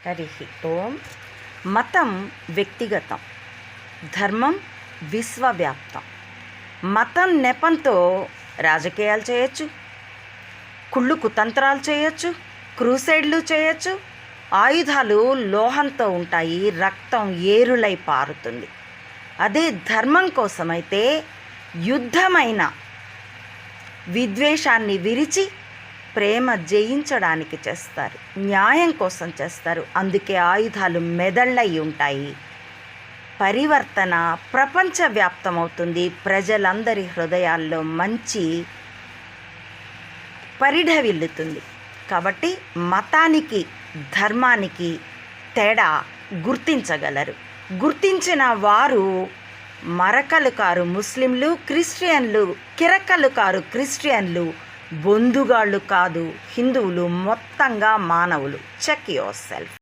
హరి ఓం. మతం వ్యక్తిగతం, ధర్మం విశ్వవ్యాప్తం. మతం నెపంతో రాజకీయాలు చేయొచ్చు, కుళ్ళు కుతంత్రాలు చేయొచ్చు, క్రూసైడ్లు చేయొచ్చు. ఆయుధాలు లోహంతో ఉంటాయి, రక్తం ఏరులై పారుతుంది. అదే ధర్మం కోసమైతే యుద్ధమైన విద్వేషాన్ని విరిచి ప్రేమ జయించడానికి చేస్తారు, న్యాయం కోసం చేస్తారు. అందుకే ఆయుధాలు మెదళ్ళై ఉంటాయి. పరివర్తన ప్రపంచవ్యాప్తమవుతుంది. ప్రజలందరి హృదయాల్లో మంచి పరిఢవిల్లుతుంది. కాబట్టి మతానికి ధర్మానికి తేడా గుర్తించగలరు. గుర్తించిన వారు మరకలు కారు ముస్లింలు, క్రిస్టియన్లు కిరకలు కారు క్రిస్టియన్లు, బొందుగాళ్ళు కాదు హిందువులు, మొత్తంగా మానవులు. Check your self.